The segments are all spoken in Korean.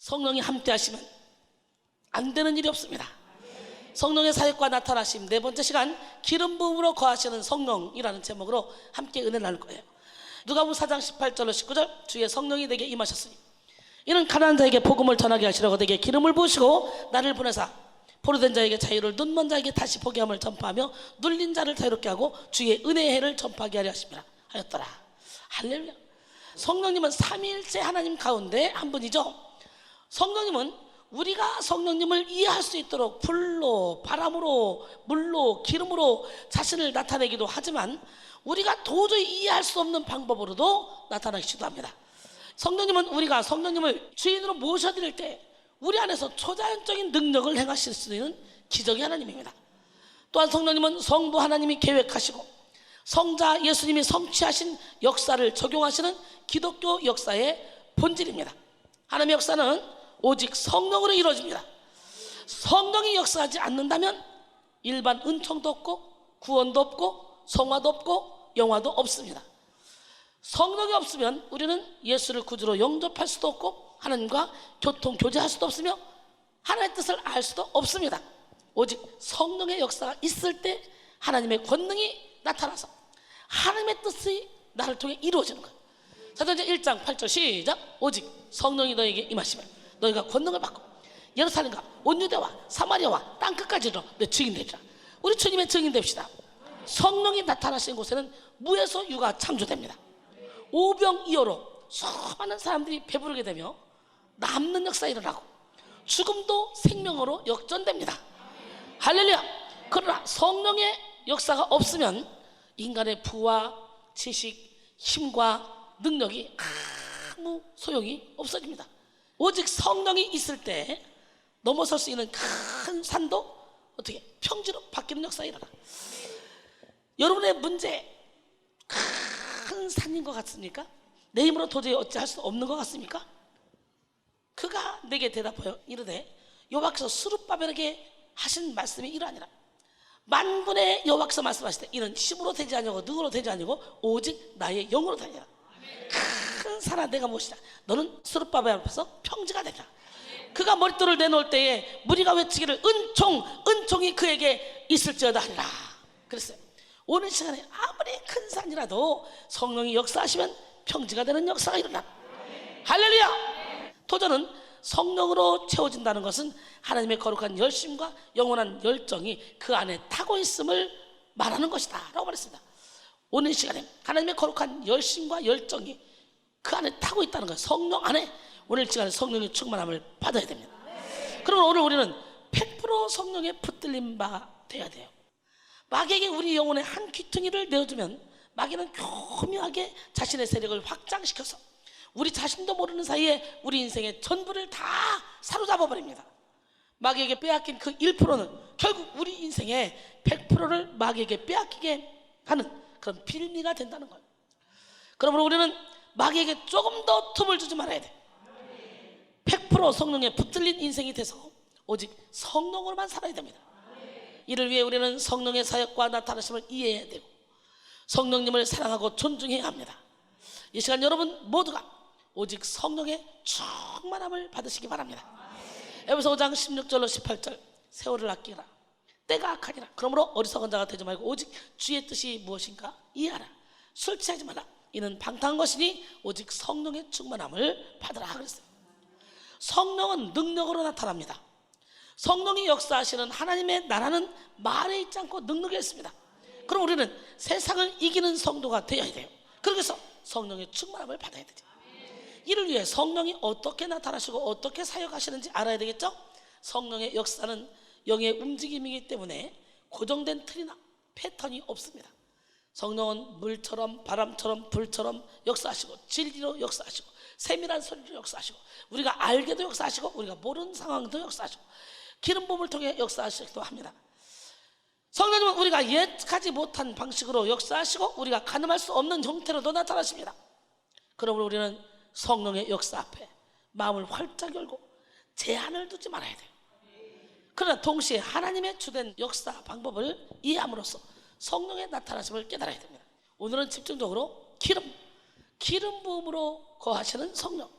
성령이 함께 하시면 안 되는 일이 없습니다. 성령의 사역과 나타나심, 네 번째 시간 기름 부음으로 거하시는 성령이라는 제목으로 함께 은혜를 나눌 거예요. 누가복음 4장 18절로 19절, 주의 성령이 내게 임하셨으니 이는 가난한 자에게 복음을 전하게 하시려고 내게 기름을 부으시고 나를 보내사 포로된 자에게 자유를, 눈먼 자에게 다시 보게 함을 전파하며 눌린 자를 자유롭게 하고 주의 은혜의 해를 전파하게 하려 하심이라 하였더라. 할렐루야. 성령님은 삼위일체 하나님 가운데 한 분이죠. 성령님은 우리가 성령님을 이해할 수 있도록 불로, 바람으로, 물로, 기름으로 자신을 나타내기도 하지만 우리가 도저히 이해할 수 없는 방법으로도 나타나기도 합니다. 성령님은 우리가 성령님을 주인으로 모셔드릴 때 우리 안에서 초자연적인 능력을 행하실 수 있는 기적의 하나님입니다. 또한 성령님은 성부 하나님이 계획하시고 성자 예수님이 성취하신 역사를 적용하시는 기독교 역사의 본질입니다. 하나님의 역사는 오직 성령으로 이루어집니다. 성령이 역사하지 않는다면 일반 은총도 없고 구원도 없고 성화도 없고 영화도 없습니다. 성령이 없으면 우리는 예수를 구주로 영접할 수도 없고 하나님과 교통 교제할 수도 없으며 하나님의 뜻을 알 수도 없습니다. 오직 성령의 역사가 있을 때 하나님의 권능이 나타나서 하나님의 뜻이 나를 통해 이루어지는 거예요. 사도행전 1장 8절 시작. 오직 성령이 너에게 임하시면 너희가 권능을 받고 예루살렘과 온 유대와 사마리아와 땅끝까지로 내 증인 되리라. 우리 주님의 증인 됩시다. 성령이 나타나신 곳에는 무에서 유가 창조됩니다. 오병이어로 수많은 사람들이 배부르게 되며 남는 역사가 일어나고 죽음도 생명으로 역전됩니다. 할렐루야. 그러나 성령의 역사가 없으면 인간의 부와 지식, 힘과 능력이 아무 소용이 없어집니다. 오직 성령이 있을 때 넘어설 수 있는 큰 산도 어떻게 평지로 바뀌는 역사가 일어나. 여러분의 문제 큰 산인 것 같습니까? 내 힘으로 도저히 어찌할 수 없는 것 같습니까? 그가 내게 대답하여 이르되 여호와께서 스룹바벨에게 하신 말씀이 이러하니라. 만군의 여호와께서 말씀하시되 이는 힘으로 되지 아니하고 능으로 되지 아니하고 오직 나의 영으로 되니라. 큰 산아 내가 무엇이냐? 너는 스룹바벨 앞에서 평지가 되리라. 그가 머릿돌을 내놓을 때에 무리가 외치기를 은총이 그에게 있을지어다 하리라 그랬어요. 오늘 시간에 아무리 큰 산이라도 성령이 역사하시면 평지가 되는 역사가 일어나. 할렐루야. 도전은 성령으로 채워진다는 것은 하나님의 거룩한 열심과 영원한 열정이 그 안에 타고 있음을 말하는 것이다 라고 말했습니다. 오늘 시간에 하나님의 거룩한 열심과 열정이 그 안에 타고 있다는 거예요. 성령 안에 오늘 시간에 성령의 충만함을 받아야 됩니다. 그러면 오늘 우리는 100% 성령의 붙들린 바 돼야 돼요. 마귀에게 우리 영혼의 한 귀퉁이를 내어주면 마귀는 교묘하게 자신의 세력을 확장시켜서 우리 자신도 모르는 사이에 우리 인생의 전부를 다 사로잡아 버립니다. 마귀에게 빼앗긴 그 1%는 결국 우리 인생의 100%를 마귀에게 빼앗기게 하는 그런 빌미가 된다는 거예요. 그러므로 우리는 마귀에게 조금 더 틈을 주지 말아야 돼. 100% 성령에 붙들린 인생이 돼서 오직 성령으로만 살아야 됩니다. 이를 위해 우리는 성령의 사역과 나타나심을 이해해야 되고 성령님을 사랑하고 존중해야 합니다. 이 시간 여러분 모두가 오직 성령의 충만함을 받으시기 바랍니다. 에베소 5장 16절로 18절 세월을 아끼라 때가 악하니라. 그러므로 어리석은 자가 되지 말고 오직 주의 뜻이 무엇인가 이해하라. 술 취하지 마라. 이는 방탕한 것이니 오직 성령의 충만함을 받으라 그랬어요. 성령은 능력으로 나타납니다. 성령이 역사하시는 하나님의 나라는 말에 있지 않고 능력에 있습니다. 그럼 우리는 세상을 이기는 성도가 되어야 돼요. 그래서 성령의 충만함을 받아야 되죠. 이를 위해 성령이 어떻게 나타나시고 어떻게 사역하시는지 알아야 되겠죠. 성령의 역사는 영의 움직임이기 때문에 고정된 틀이나 패턴이 없습니다. 성령은 물처럼 바람처럼 불처럼 역사하시고 진리로 역사하시고 세밀한 소리로 역사하시고 우리가 알게도 역사하시고 우리가 모르는 상황도 역사하시고 기름 부음을 통해 역사하시기도 합니다. 성령님은 우리가 예측하지 못한 방식으로 역사하시고 우리가 가늠할 수 없는 형태로도 나타나십니다. 그러므로 우리는 성령의 역사 앞에 마음을 활짝 열고 제한을 두지 말아야 돼요. 그러나 동시에 하나님의 주된 역사 방법을 이해함으로써 성령의 나타나심을 깨달아야 됩니다. 오늘은 집중적으로 기름 부음으로 거하시는 성령,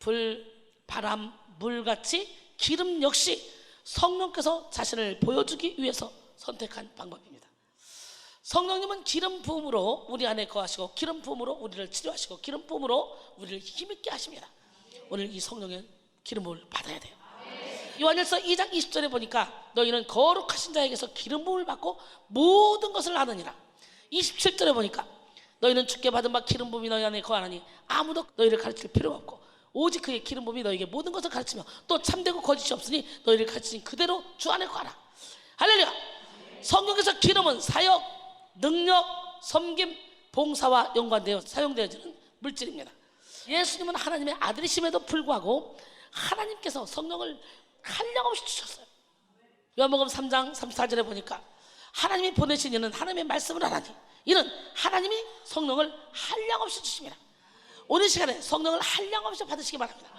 불, 바람, 물같이 기름 역시 성령께서 자신을 보여주기 위해서 선택한 방법입니다. 성령님은 기름 부음으로 우리 안에 거하시고 기름 부음으로 우리를 치료하시고 기름 부음으로 우리를 힘있게 하십니다. 오늘 이 성령의 기름 부음을 받아야 돼요. 요한일서 2장 20절에 보니까 너희는 거룩하신 자에게서 기름 부음을 받고 모든 것을 아느니라. 27절에 보니까 너희는 주께 받은 바 기름 부음이 너희 안에 거하나니 아무도 너희를 가르칠 필요가 없고 오직 그의 기름 부음이 너희에게 모든 것을 가르치며 또 참되고 거짓이 없으니 너희를 가르치신 그대로 주 안에 거하라. 할렐루야. 성경에서 기름은 사역, 능력, 섬김, 봉사와 연관되어 사용되어지는 물질입니다. 예수님은 하나님의 아들이심에도 불구하고 하나님께서 성령을 한량없이 주셨어요. 요한복음 3장 34절에 보니까 하나님이 보내신 이는 하나님의 말씀을 하나니 이는 하나님이 성령을 한량없이 주십니다. 오늘 시간에 성령을 한량없이 받으시기 바랍니다.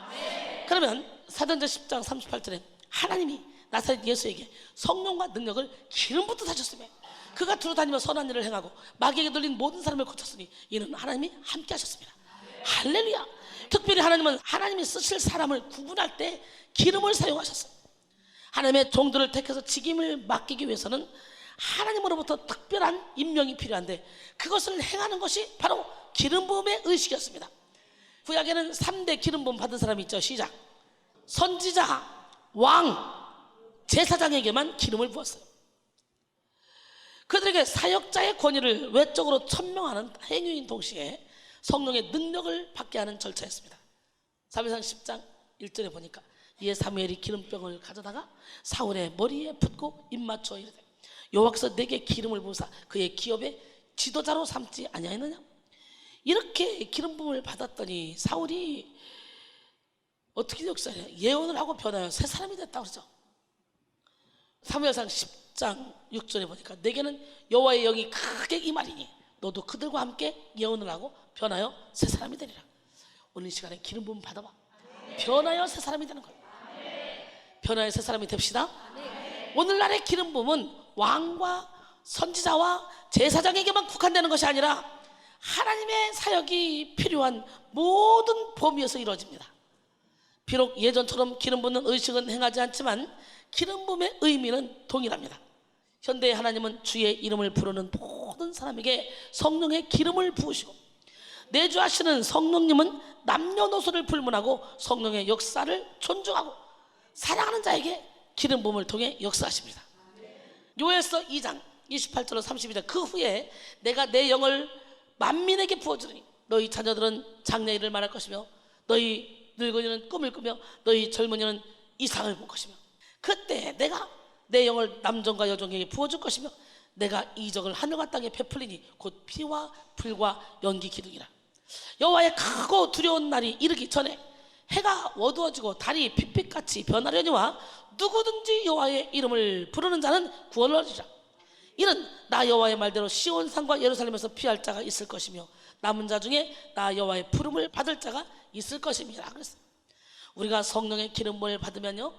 그러면 사도행전 10장 38절에 하나님이 나사렛 예수에게 성령과 능력을 기름부터 다셨으며 그가 두루 다니며 선한 일을 행하고 마귀에게 들린 모든 사람을 고쳤으니 이는 하나님이 함께 하셨습니다. 할렐루야. 특별히 하나님은 하나님이 쓰실 사람을 구분할 때 기름을 사용하셨어요. 하나님의 종들을 택해서 직임을 맡기기 위해서는 하나님으로부터 특별한 임명이 필요한데 그것을 행하는 것이 바로 기름 부음의 의식이었습니다. 구약에는 3대 기름 부음 받은 사람이 있죠. 시작. 선지자, 왕, 제사장에게만 기름을 부었어요. 그들에게 사역자의 권위를 외적으로 천명하는 행위인 동시에 성령의 능력을 받게 하는 절차였습니다. 사무엘상 10장 1절에 보니까 이에 사무엘이 기름병을 가져다가 사울의 머리에 붓고 입 맞춰 이르되 여호와께서 내게 기름을 부으사 그의 기업의 지도자로 삼지 아니하였느냐. 이렇게 기름 부음을 받았더니 사울이 어떻게 역사해요? 예언을 하고 변하여 새 사람이 됐다고 그러죠. 사무엘상 10장 6절에 보니까 내게는 여호와의 영이 크게 임하리니 너도 그들과 함께 예언을 하고 변하여 새 사람이 되리라. 오늘 이 시간에 기름 부음 받아봐. 변하여 새 사람이 되는 거예요. 변하여 새 사람이 됩시다. 오늘날의 기름 부음은 왕과 선지자와 제사장에게만 국한되는 것이 아니라 하나님의 사역이 필요한 모든 범위에서 이루어집니다. 비록 예전처럼 기름 붓는 의식은 행하지 않지만 기름 부음의 의미는 동일합니다. 현대의 하나님은 주의 이름을 부르는 모든 사람에게 성령의 기름을 부으시고 내주하시는 성령님은 남녀노소를 불문하고 성령의 역사를 존중하고 사랑하는 자에게 기름 부음을 통해 역사하십니다. 요엘서 2장 28절로 32절 그 후에 내가 내 영을 만민에게 부어주리니 너희 자녀들은 장래일을 말할 것이며 너희 늙은이는 꿈을 꾸며 너희 젊은이는 이상을 볼 것이며 그때 내가 내 영을 남종과 여종에게 부어줄 것이며 내가 이적을 하늘과 땅에 베풀리니 곧 피와 불과 연기 기둥이라. 여호와의 크고 두려운 날이 이르기 전에 해가 어두워지고 달이 빛빛같이 변하려니와 누구든지 여호와의 이름을 부르는 자는 구원을 얻으리라. 이는 나 여호와의 말대로 시온산과 예루살렘에서 피할 자가 있을 것이며 남은 자 중에 나 여호와의 부름을 받을 자가 있을 것입니다. 그랬어요. 우리가 성령의 기름 부음을 받으면요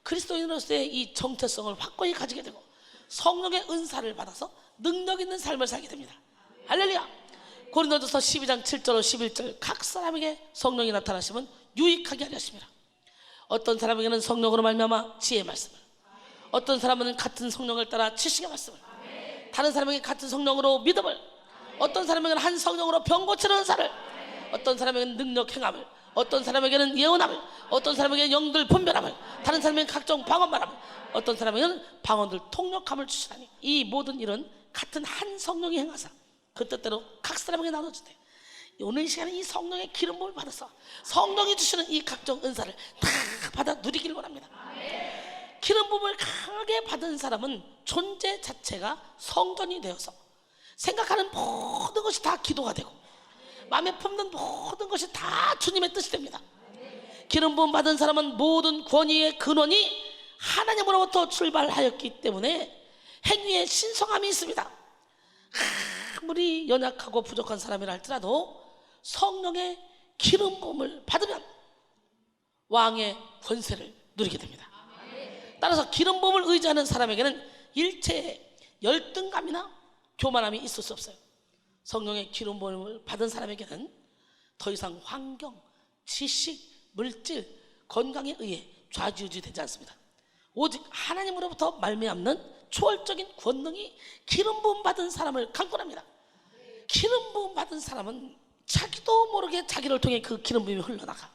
그리스도인으로서의 이 정체성을 확고히 가지게 되고 성령의 은사를 받아서 능력 있는 삶을 살게 됩니다. 할렐루야. 고린도전서 12장 7절로 11절 각 사람에게 성령이 나타나시면 유익하게 하려 하십니다. 어떤 사람에게는 성령으로 말미암아 지혜의 말씀을, 어떤 사람은 같은 성령을 따라 지식의 말씀을, 다른 사람에게 같은 성령으로 믿음을, 어떤 사람에게는 한 성령으로 병 고치는 은사를, 어떤 사람에게는 능력 행함을, 어떤 사람에게는 예언함을, 어떤 사람에게는 영들 분별함을, 다른 사람에게는 각종 방언말함을, 어떤 사람에게는 방언들 통역함을 주시다니 이 모든 일은 같은 한 성령이 행하사 그 뜻대로 각 사람에게 나눠주되 오늘 이 시간에 이 성령의 기름 부음을 받아서 성령이 주시는 이 각종 은사를 다 받아 누리길 원합니다. 기름 부음을 강하게 받은 사람은 존재 자체가 성전이 되어서 생각하는 모든 것이 다 기도가 되고 마음에 품는 모든 것이 다 주님의 뜻이 됩니다. 기름 부음 받은 사람은 모든 권위의 근원이 하나님으로부터 출발하였기 때문에 행위에 신성함이 있습니다. 아무리 연약하고 부족한 사람이라 할지라도 성령의 기름 부음을 받으면 왕의 권세를 누리게 됩니다. 따라서 기름 부음을 의지하는 사람에게는 일체의 열등감이나 교만함이 있을 수 없어요. 성령의 기름 부음을 받은 사람에게는 더 이상 환경, 지식, 물질, 건강에 의해 좌지우지 되지 않습니다. 오직 하나님으로부터 말미암는 초월적인 권능이 기름 부음 받은 사람을 강권합니다. 기름 부음 받은 사람은 자기도 모르게 자기를 통해 그 기름 부음이 흘러나가.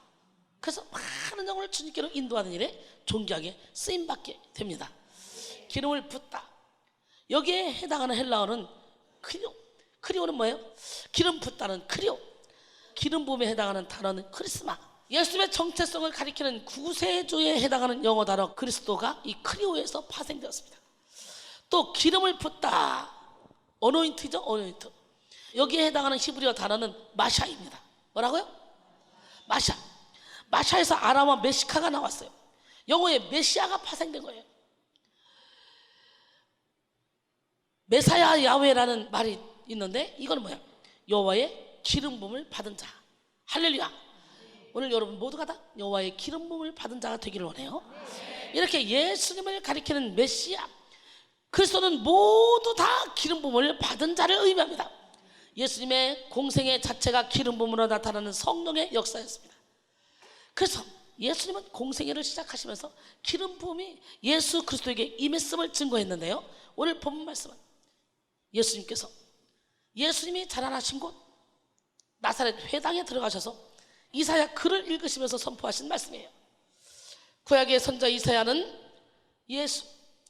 그래서 많은 영혼을 주님께로 인도하는 일에 존귀하게 쓰임받게 됩니다. 기름을 붓다. 여기에 해당하는 헬라어는 크리오. 크리오는 뭐예요? 기름 붓다는 크리오. 기름 부음에 해당하는 단어는 크리스마. 예수님의 정체성을 가리키는 구세주에 해당하는 영어 단어 그리스도가 이 크리오에서 파생되었습니다. 또 기름을 붓다. 어노인트죠? 어노인트. 여기에 해당하는 히브리어 단어는 마샤입니다. 뭐라고요? 마샤. 마샤에서 아람어 메시카가 나왔어요. 영어에 메시아가 파생된 거예요. 메사야 야훼라는 말이 있는데 이건 뭐야? 여호와의 기름 부음을 받은 자. 할렐루야. 오늘 여러분 모두가 다 여호와의 기름 부음을 받은 자가 되기를 원해요. 이렇게 예수님을 가리키는 메시아 그리스도는 모두 다 기름 부음을 받은 자를 의미합니다. 예수님의 공생의 자체가 기름 부음으로 나타나는 성령의 역사였습니다. 그래서 예수님은 공생애를 시작하시면서 기름 부음이 예수 그리스도에게 임했음을 증거했는데요. 오늘 본문 말씀은 예수님께서 예수님이 자라나신 곳 나사렛 회당에 들어가셔서 이사야 글을 읽으시면서 선포하신 말씀이에요. 구약의 선자 이사야는 예수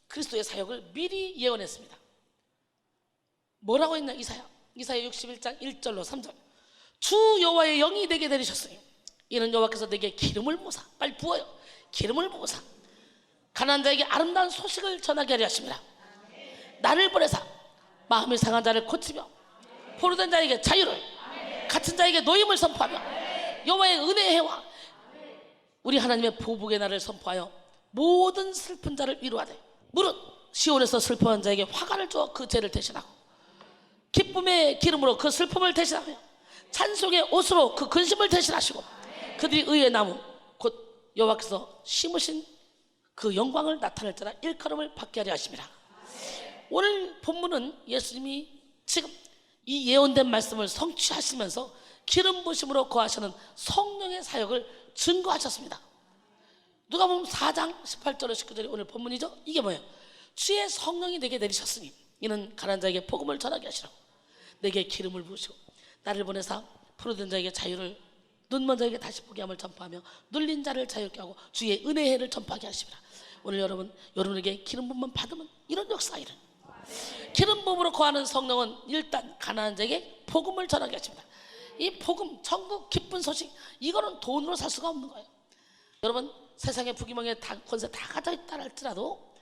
그리스도의 사역을 미리 예언했습니다. 뭐라고 했냐? 이사야 61장 1절로 3절. 주 여호와의 영이 내게 내리셨으니 이는 여호와께서 내게 기름을 부으사, 빨리 부어요. 기름을 부으사 가난한 자에게 아름다운 소식을 전하게 하려 하심이라. 나를 보내사 마음이 상한 자를 고치며 포로된 자에게 자유를, 갇힌 자에게 노임을 선포하며 여호와의 은혜의 해와 우리 하나님의 보복의 날을 선포하여 모든 슬픈 자를 위로하되 무릇 시온에서 슬퍼한 자에게 화관을 주어 그 죄를 대신하고 기쁨의 기름으로 그 슬픔을 대신하며 찬송의 옷으로 그 근심을 대신하시고 그들이 의의 나무 곧 여호와께서 심으신 그 영광을 나타낼 자라 일컬음을 받게 하려 하심이라. 오늘 본문은 예수님이 지금 이 예언된 말씀을 성취하시면서 기름 부으심으로 거하시는 성령의 사역을 증거하셨습니다. 누가복음 4장 18절로 19절이 오늘 본문이죠. 이게 뭐예요? 주의 성령이 내게 내리셨으니 이는 가난한 자에게 복음을 전하게 하시라고 내게 기름을 부으시고 나를 보내사 포로된 자에게 자유를, 눈먼 자에게 다시 보게 함을 전파하며 눌린 자를 자유케 하고 주의 은혜의 해를 전파하게 하시리라. 오늘 여러분에게 기름 부음만 받으면 이런 역사가 일어나요. 기름 부음으로 거하는 성령은 일단 가난한 자에게 복음을 전하게 하십니다. 이 복음, 천국 기쁜 소식, 이거는 돈으로 살 수가 없는 거예요. 여러분 세상의 부귀명예 권세 다 가져 있다 할지라도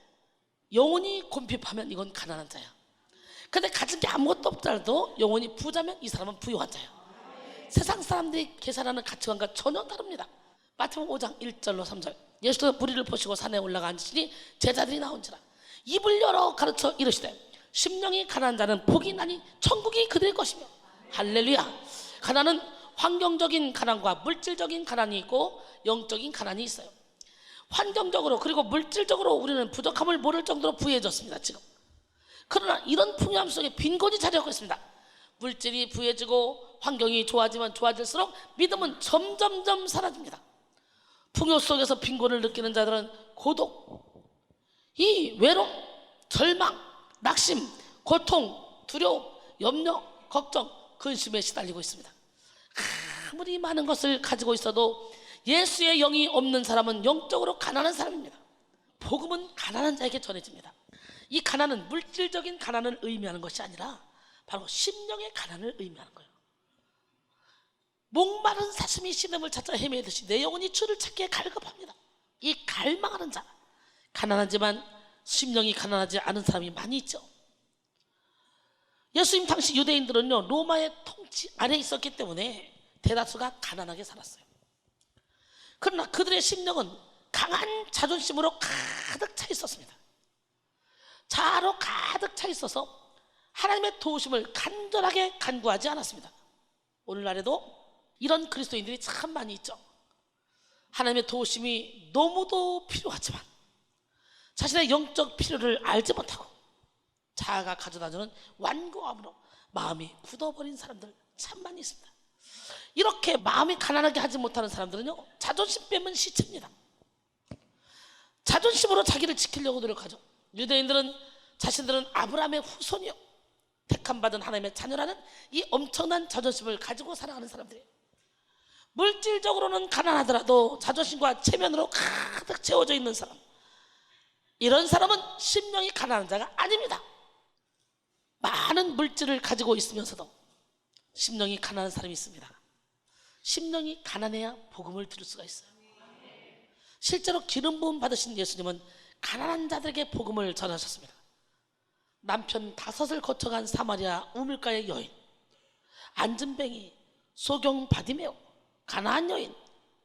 영혼이 곤핍하면 이건 가난한 자야. 근데 가진 게 아무것도 없더라도 영혼이 부자면 이 사람은 부유한 자야. 세상 사람들이 계산하는 가치관과 전혀 다릅니다. 마태복음 5장 1절로 3절. 예수께서 무리를 보시고 산에 올라가 앉으시니 제자들이 나온지라 입을 열어 가르쳐 이르시되 심령이 가난한 자는 복이 나니 천국이 그들의 것이며. 할렐루야. 가난은 환경적인 가난과 물질적인 가난이 있고 영적인 가난이 있어요. 환경적으로 그리고 물질적으로 우리는 부족함을 모를 정도로 부유해졌습니다 지금. 그러나 이런 풍요함 속에 빈곤이 자리하고 있습니다. 물질이 부유해지고 환경이 좋아지면 좋아질수록 믿음은 점점점 사라집니다. 풍요 속에서 빈곤을 느끼는 자들은 고독, 이 외로움, 절망, 낙심, 고통, 두려움, 염려, 걱정, 근심에 시달리고 있습니다. 아무리 많은 것을 가지고 있어도 예수의 영이 없는 사람은 영적으로 가난한 사람입니다. 복음은 가난한 자에게 전해집니다. 이 가난은 물질적인 가난을 의미하는 것이 아니라 바로 심령의 가난을 의미하는 거예요. 목마른 사슴이 씨름을 찾아 헤매듯이 내 영혼이 주를 찾기에 갈급합니다. 이 갈망하는 자, 가난하지만 심령이 가난하지 않은 사람이 많이 있죠. 예수님 당시 유대인들은요 로마의 통치 아래에 있었기 때문에 대다수가 가난하게 살았어요. 그러나 그들의 심령은 강한 자존심으로 가득 차 있었습니다. 자아로 가득 차 있어서 하나님의 도우심을 간절하게 간구하지 않았습니다. 오늘날에도 이런 그리스도인들이 참 많이 있죠. 하나님의 도우심이 너무도 필요하지만 자신의 영적 필요를 알지 못하고 자아가 가져다주는 완고함으로 마음이 굳어버린 사람들 참 많이 있습니다. 이렇게 마음이 가난하게 하지 못하는 사람들은요 자존심 빼면 시체입니다. 자존심으로 자기를 지키려고 노력하죠. 유대인들은 자신들은 아브라함의 후손이요, 택함받은 하나님의 자녀라는 이 엄청난 자존심을 가지고 살아가는 사람들이에요. 물질적으로는 가난하더라도 자존심과 체면으로 가득 채워져 있는 사람, 이런 사람은 심령이 가난한 자가 아닙니다. 많은 물질을 가지고 있으면서도 심령이 가난한 사람이 있습니다. 심령이 가난해야 복음을 들을 수가 있어요. 실제로 기름 부음 받으신 예수님은 가난한 자들에게 복음을 전하셨습니다. 남편 5을 거쳐간 사마리아 우물가의 여인, 안진뱅이, 소경 바디메오, 가난한 여인,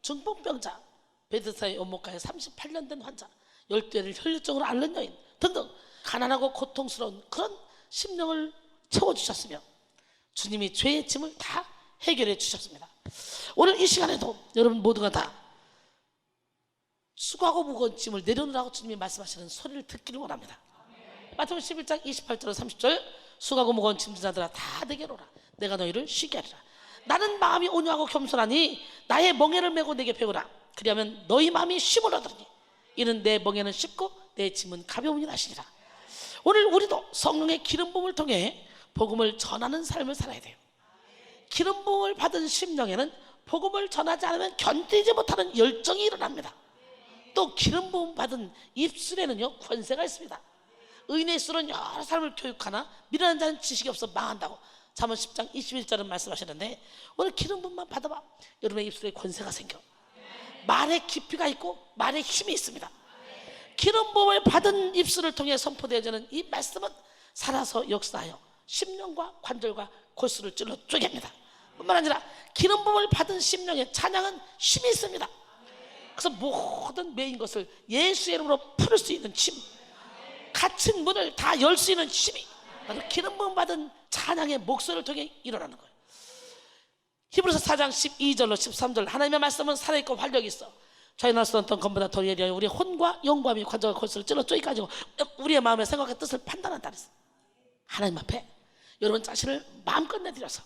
중풍병자, 베드사의 원목가에 38년 된 환자, 12회를 혈류증으로 앓는 여인 등등 가난하고 고통스러운 그런 심령을 채워주셨으며 주님이 죄의 짐을 다 해결해 주셨습니다. 오늘 이 시간에도 여러분 모두가 다 수고하고 무거운 짐을 내려놓으라고 주님이 말씀하시는 소리를 듣기를 원합니다. 마태복음 11장 28절 30절, 수고하고 무거운 짐진 자들아 다 내게로 오라, 내가 너희를 쉬게 하리라. 나는 마음이 온유하고 겸손하니 나의 멍에를 메고 내게 배우라. 그리하면 너희 마음이 쉼을 얻으리니 이는 내 멍에는 쉽고 내 짐은 가벼움이라 하시니라. 오늘 우리도 성령의 기름 부음을 통해 복음을 전하는 삶을 살아야 돼요. 기름 부음을 받은 심령에는 복음을 전하지 않으면 견디지 못하는 열정이 일어납니다. 또 기름 부음 받은 입술에는요 권세가 있습니다. 의인의 입술은 여러 사람을 교육하나 미련한 자는 지식이 없어 망한다고 잠언 10장 21절은 말씀하셨는데, 오늘 기름 부음만 받아봐, 여러분의 입술에 권세가 생겨. 말에 깊이가 있고 말에 힘이 있습니다. 기름 부음을 받은 입술을 통해 선포되어지는 이 말씀은 살아서 역사하여 심령과 관절과 골수를 찔러 쪼갭니다. 뿐만 아니라 기름 부음을 받은 심령의 찬양은 힘이 있습니다. 그래서 모든 매인 것을 예수의 이름으로 풀을 수 있는 힘, 갇힌 문을 다 열 수 있는 힘이 바로 기름 부음 받은 찬양의 목소리를 통해 일어나는 거예요. 히브리서 4장 12절로 13절, 하나님의 말씀은 살아있고 활력이 있어 자연할 수 없던 검보다 더 예리하여 우리의 혼과 영감이 관절과 골수를 찔러 쪼개가지고 우리의 마음의 생각과 뜻을 판단한다 그랬어. 하나님 앞에 여러분 자신을 마음껏 내드려서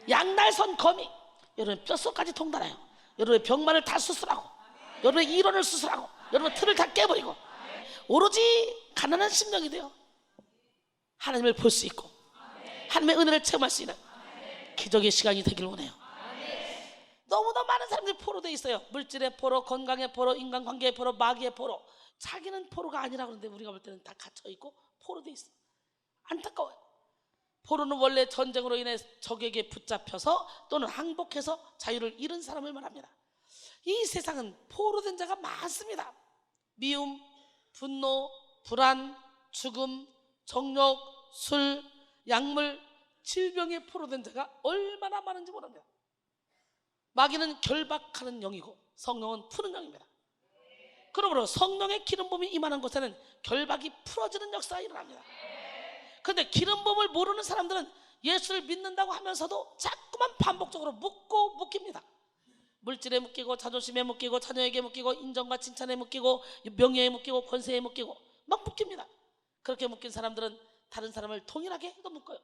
양날선 검이 여러분의 뼛속까지 통달하여 여러분의 병만을 다 수술하고 여러분의 이론을 수술하고 여러분의 틀을 다 깨버리고 오로지 가난한 심령이 되어 하나님을 볼 수 있고 하나님의 은혜를 체험할 수 있는 기적의 시간이 되길 원해요. 너무나 많은 사람들이 포로되어 있어요. 물질의 포로, 건강의 포로, 인간관계의 포로, 마귀의 포로. 자기는 포로가 아니라 그러는데 우리가 볼 때는 다 갇혀있고 포로되어 있어요. 안타까워요. 포로는 원래 전쟁으로 인해 적에게 붙잡혀서 또는 항복해서 자유를 잃은 사람을 말합니다. 이 세상은 포로된 자가 많습니다. 미움, 분노, 불안, 죽음, 정욕, 술, 약물, 질병에 포로된 자가 얼마나 많은지 모릅니다. 마귀는 결박하는 영이고 성령은 푸는 영입니다. 그러므로 성령의 기름 부음이 임하는 곳에는 결박이 풀어지는 역사가 일어납니다. 그런데 기름 부음을 모르는 사람들은 예수를 믿는다고 하면서도 자꾸만 반복적으로 묶입니다. 물질에 묶이고 자존심에 묶이고 자녀에게 묶이고 인정과 칭찬에 묶이고 명예에 묶이고 권세에 묶이고 막 묶입니다. 그렇게 묶인 사람들은 다른 사람을 동일하게 또 묶어요.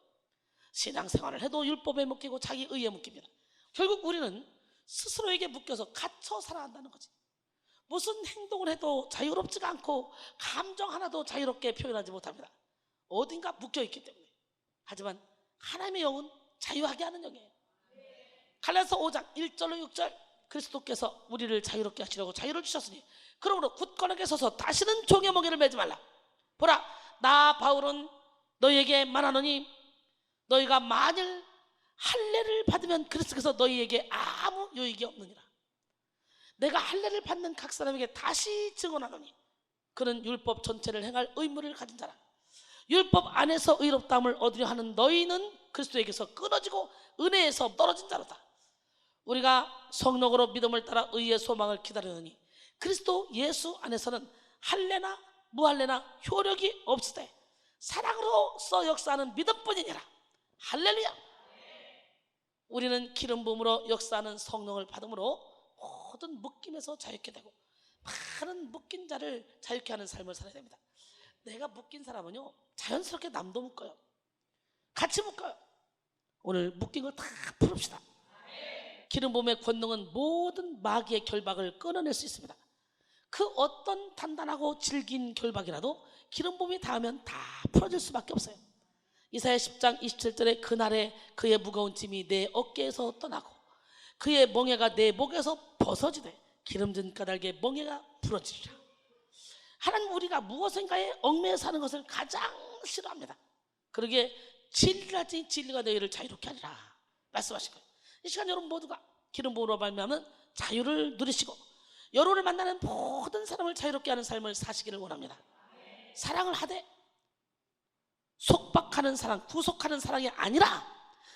신앙생활을 해도 율법에 묶이고 자기 의에 묶입니다. 결국 우리는 스스로에게 묶여서 갇혀 살아간다는 거지. 무슨 행동을 해도 자유롭지가 않고 감정 하나도 자유롭게 표현하지 못합니다. 어딘가 묶여있기 때문에. 하지만 하나님의 영은 자유하게 하는 영이에요. 갈라디아서 5장 1절로 6절, 그리스도께서 우리를 자유롭게 하시려고 자유를 주셨으니 그러므로 굳건하게 서서 다시는 종의 멍에를 매지 말라. 보라, 나 바울은 너희에게 말하노니 너희가 만일 할례를 받으면 그리스도께서 너희에게 아무 유익이 없느니라. 내가 할례를 받는 각 사람에게 다시 증언하노니 그는 율법 전체를 행할 의무를 가진 자라. 율법 안에서 의롭다함을 얻으려 하는 너희는 그리스도에게서 끊어지고 은혜에서 떨어진 자로다. 우리가 성령으로 믿음을 따라 의의 소망을 기다리느니 그리스도 예수 안에서는 할례나 무할례나 효력이 없으되 사랑으로서 역사하는 믿음뿐이니라. 할렐루야. 우리는 기름 부음으로 역사하는 성령을 받음으로 모든 묶임에서 자유케 되고 많은 묶인 자를 자유케 하는 삶을 살아야 됩니다. 내가 묶인 사람은요 자연스럽게 남도 묶어요. 같이 묶어요. 오늘 묶인 걸 다 풀읍시다. 기름 부음의 권능은 모든 마귀의 결박을 끊어낼 수 있습니다. 그 어떤 단단하고 질긴 결박이라도 기름 부음이 닿으면 다 풀어질 수밖에 없어요. 이사야 10장 27절에 그날에 그의 무거운 짐이 내 어깨에서 떠나고 그의 멍에가 내 목에서 벗어지되 기름진 까닭에 멍에가 풀어지리라. 하나님 우리가 무엇인가에 얽매여 사는 것을 가장 싫어합니다. 그러기에 진리라지 진리가 너희를 자유롭게 하리라 말씀하신 거예요. 이 시간 여러분 모두가 기름 부음으로 말미암은 자유를 누리시고 여러분을 만나는 모든 사람을 자유롭게 하는 삶을 사시기를 원합니다. 사랑을 하되 속박하는 사랑, 구속하는 사랑이 아니라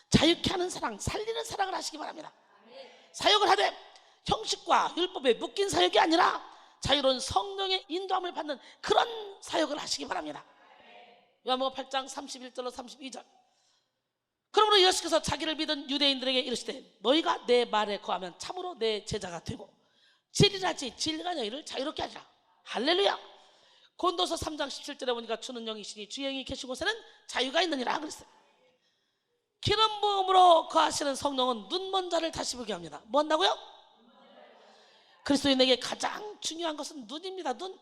자유케 하는 사랑, 살리는 사랑을 하시기 바랍니다. 사역을 하되 형식과 율법에 묶인 사역이 아니라 자유로운 성령의 인도함을 받는 그런 사역을 하시기 바랍니다. 요한복음 8장 31절로 32절. 그러므로 예수께서 자기를 믿은 유대인들에게 이르시되 너희가 내 말에 거하면 참으로 내 제자가 되고 진리라지 진리가 너희를 자유롭게 하리라. 할렐루야. 고린도서 3장 17절에 보니까 주는 영이시니 주의 영이 계신 곳에는 자유가 있느니라 그랬어요. 기름 부음으로 거하시는 성령은 눈먼 자를 다시 보게 합니다. 뭐 한다고요? 그리스도인에게 가장 중요한 것은 눈입니다. 눈.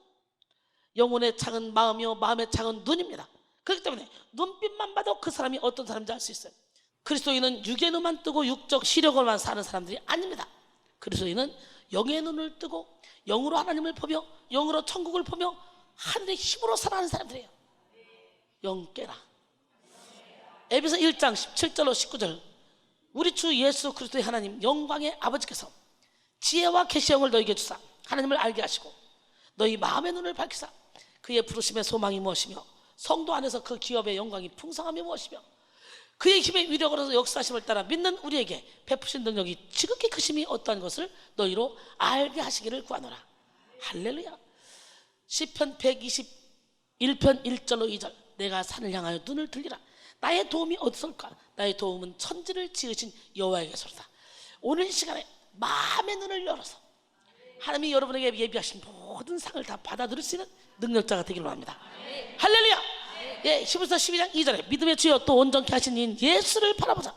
영혼의 창은 마음이요 마음의 창은 눈입니다. 그렇기 때문에 눈빛만 봐도 그 사람이 어떤 사람인지 알 수 있어요. 그리스도인은 육의 눈만 뜨고 육적 시력으로만 사는 사람들이 아닙니다. 그리스도인은 영의 눈을 뜨고 영으로 하나님을 보며 영으로 천국을 보며 하늘의 힘으로 살아가는 사람들이에요. 영 깨라. 에베소 1장 17절로 19절. 우리 주 예수 그리스도의 하나님 영광의 아버지께서 지혜와 계시형을 너희에게 주사 하나님을 알게 하시고 너희 마음의 눈을 밝히사 그의 부르심의 소망이 무엇이며 성도 안에서 그 기업의 영광이 풍성함이 무엇이며 그의 힘의 위력으로서 역사하심을 따라 믿는 우리에게 베푸신 능력이 지극히 크심이 어떠한 것을 너희로 알게 하시기를 구하노라. 할렐루야. 시편 121편 1절로 2절. 내가 산을 향하여 눈을 들리라. 나의 도움이 어디서 올까? 나의 도움은 천지를 지으신 여호와에게서로다. 오늘 이 시간에 마음의 눈을 열어서 하나님이 여러분에게 예비하신 모든 상을 다 받아들일 수 있는 능력자가 되기를 원합니다. 할렐루야. 예, 히브리서 12장 2절에 믿음의 주여 또 온전케 하신 이인 예수를 바라보자.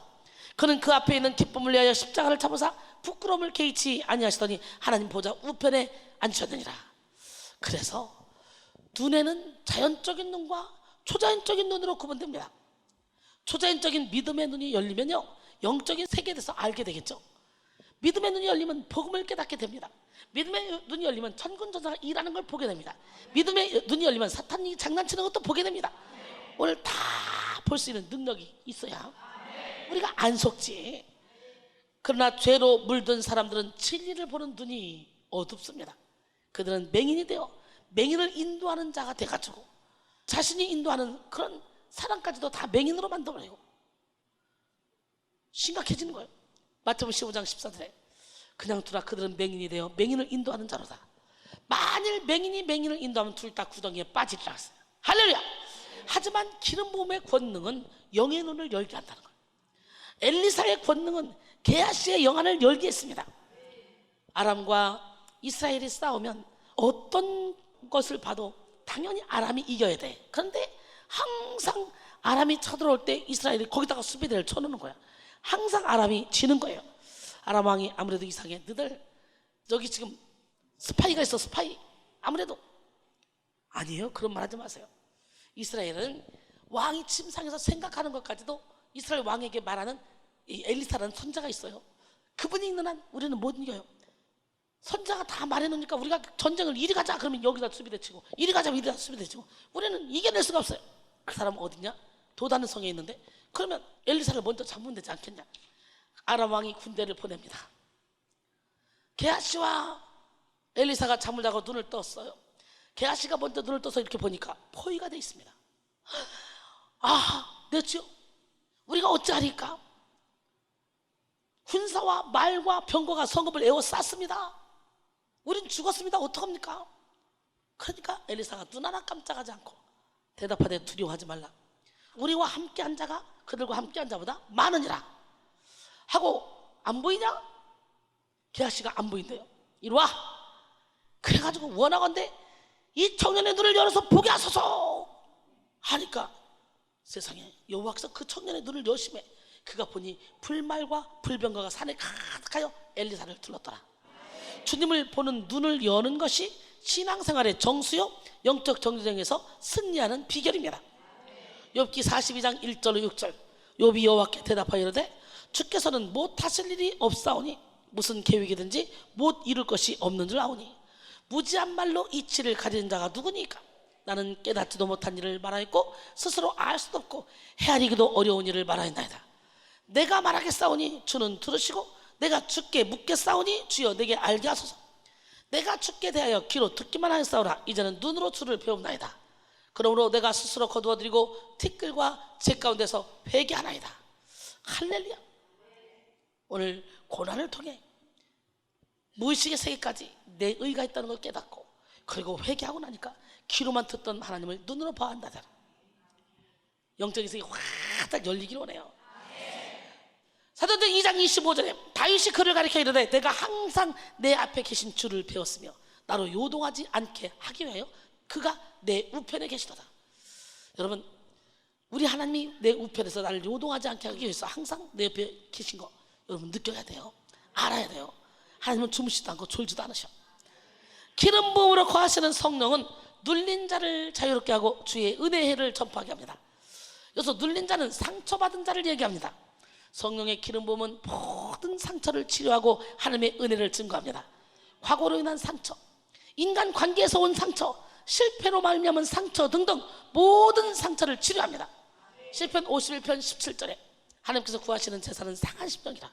그는 그 앞에 있는 기쁨을 위하여 십자가를 참으사 부끄러움을 개의치 아니하시더니 하나님 보좌 우편에 앉으셨느니라. 그래서 눈에는 자연적인 눈과 초자연적인 눈으로 구분됩니다. 초자연적인 믿음의 눈이 열리면요 영적인 세계에 대해서 알게 되겠죠. 믿음의 눈이 열리면 복음을 깨닫게 됩니다. 믿음의 눈이 열리면 천군천사가 일하는 걸 보게 됩니다. 믿음의 눈이 열리면 사탄이 장난치는 것도 보게 됩니다. 오늘 다 볼 수 있는 능력이 있어야 우리가 안 속지. 그러나 죄로 물든 사람들은 진리를 보는 눈이 어둡습니다. 그들은 맹인이 되어 맹인을 인도하는 자가 돼가지고 자신이 인도하는 그런 사람까지도 다 맹인으로 만들어내고 심각해지는 거예요. 마태복음 15장 14절에 그냥 두라 그들은 맹인이 되어 맹인을 인도하는 자로다. 만일 맹인이 맹인을 인도하면 둘 다 구덩이에 빠지리라 했어요. 할렐루야. 하지만 기름 부음의 권능은 영의 눈을 열게 한다는 거예요. 엘리사의 권능은 게하시의 영안을 열게 했습니다. 아람과 이스라엘이 싸우면 어떤 것을 봐도 당연히 아람이 이겨야 돼. 그런데 항상 아람이 쳐들어올 때 이스라엘이 거기다가 수비대를 쳐놓는 거야. 항상 아람이 지는 거예요. 아람 왕이 아무래도 이상해. 너들 여기 지금 스파이가 있어. 스파이. 아무래도 아니에요. 그런 말 하지 마세요. 이스라엘은 왕이 침상에서 생각하는 것까지도 이스라엘 왕에게 말하는 이 엘리사라는 선자가 있어요. 그분이 있는 한 우리는 못 이겨요. 선자가 다 말해놓으니까 우리가 전쟁을 이리 가자 그러면 여기다 수비대 치고 이리 가자 이리다 수비대 치고 우리는 이겨낼 수가 없어요. 그 사람은 어디냐? 도다는 성에 있는데 그러면 엘리사를 먼저 잡으면 되지 않겠냐? 아람 왕이 군대를 보냅니다. 게하시와 엘리사가 잠을 자고 눈을 떴어요. 게하시가 먼저 눈을 떠서 이렇게 보니까 포위가 돼 있습니다. 아, 내 주여, 우리가 어찌하리까? 군사와 말과 병거가 성읍을 에워쌌습니다. 우린 죽었습니다. 어떡합니까? 그러니까 엘리사가 눈 하나 깜짝하지 않고 대답하되 두려워하지 말라. 우리와 함께한 자가 그들과 함께한 자보다 많으니라 하고 안 보이냐? 게하시가 안 보인대요. 이리 와. 그래가지고 원하건대 이 청년의 눈을 열어서 보게 하소서 하니까 세상에 여호와께서 그 청년의 눈을 여심해 그가 보니 불말과 불병거가 산에 가득하여 엘리사를 둘렀더라. 주님을 보는 눈을 여는 것이 신앙생활의 정수요 영적 정쟁에서 승리하는 비결입니다. 욥기 42장 1절로 6절. 욥이 여호와께 대답하여 이르되 주께서는 못하실 일이 없사오니 무슨 계획이든지 못 이룰 것이 없는 줄 아오니 무지한 말로 이치를 가리는 자가 누구니까? 나는 깨닫지도 못한 일을 말하였고 스스로 알 수도 없고 헤아리기도 어려운 일을 말하였나이다. 내가 말하겠사오니 주는 들으시고 내가 주께 묻겠사오니 주여 내게 알게 하소서. 내가 주께 대하여 귀로 듣기만 하였사오라. 이제는 눈으로 주를 배웁나이다. 그러므로 내가 스스로 거두어드리고 티끌과 제 가운데서 회개하나이다. 할렐루야. 오늘 고난을 통해 무의식의 세계까지 내 의가 있다는 걸 깨닫고 그리고 회개하고 나니까 귀로만 듣던 하나님을 눈으로 봐야 한다. 영적인 세계가 확 열리기를 원해요. 사도행전 2장 25절에 다윗이 그를 가리켜 이르되 내가 항상 내 앞에 계신 주를 배웠으며 나로 요동하지 않게 하기 위하여 그가 내 우편에 계시도다. 여러분, 우리 하나님이 내 우편에서 나를 요동하지 않게 하기 위해서 항상 내 옆에 계신 거 여러분 느껴야 돼요. 알아야 돼요. 하나님은 주무시지도 않고 졸지도 않으셔. 기름 부음으로 거하시는 성령은 눌린 자를 자유롭게 하고 주의 은혜의 해를 전파하게 합니다. 여기서 눌린 자는 상처받은 자를 얘기합니다. 성령의 기름 부음은 모든 상처를 치료하고 하나님의 은혜를 증거합니다. 과거로 인한 상처, 인간 관계에서 온 상처, 실패로 말미암은 상처 등등 모든 상처를 치료합니다. 시편 51편 17절에 하나님께서 구하시는 제사는 상한 심령이라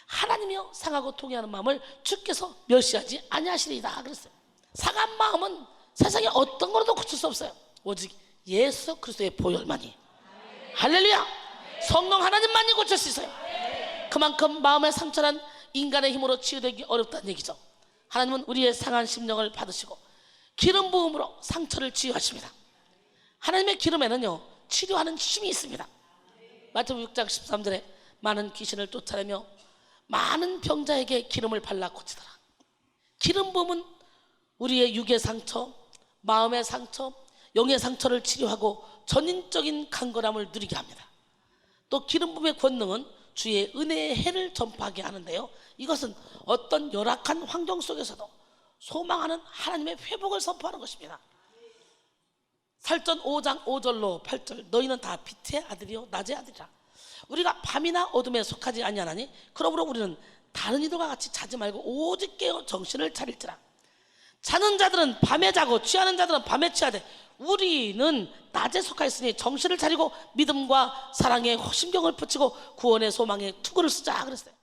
하나님이여 상하고 통회하는 마음을 주께서 멸시하지 아니하시리이다 그랬어요. 상한 마음은 세상에 어떤 거로도 고칠 수 없어요. 오직 예수 그리스도의 보혈만이. 할렐루야. 성령 하나님만이 고칠 수 있어요. 그만큼 마음의 상처란 인간의 힘으로 치유되기 어렵다는 얘기죠. 하나님은 우리의 상한 심령을 받으시고 기름 부음으로 상처를 치유하십니다. 하나님의 기름에는요 치료하는 힘이 있습니다. 마태복음 6장 13절에 많은 귀신을 쫓아내며 많은 병자에게 기름을 발라 고치더라. 기름 부음은 우리의 육의 상처, 마음의 상처, 영의 상처를 치료하고 전인적인 강건함을 누리게 합니다. 또 기름 부음의 권능은 주의 은혜의 해를 전파하게 하는데요, 이것은 어떤 열악한 환경 속에서도 소망하는 하나님의 회복을 선포하는 것입니다. 살전 5장 5절로 8절 너희는 다 빛의 아들이요 낮의 아들이라. 우리가 밤이나 어둠에 속하지 아니하나니 그러므로 우리는 다른 이들과 같이 자지 말고 오직 깨어 정신을 차릴지라. 자는 자들은 밤에 자고 취하는 자들은 밤에 취하되 우리는 낮에 속하였으니 정신을 차리고 믿음과 사랑에 심경을 붙이고 구원의 소망에 투구를 쓰자 그랬어요.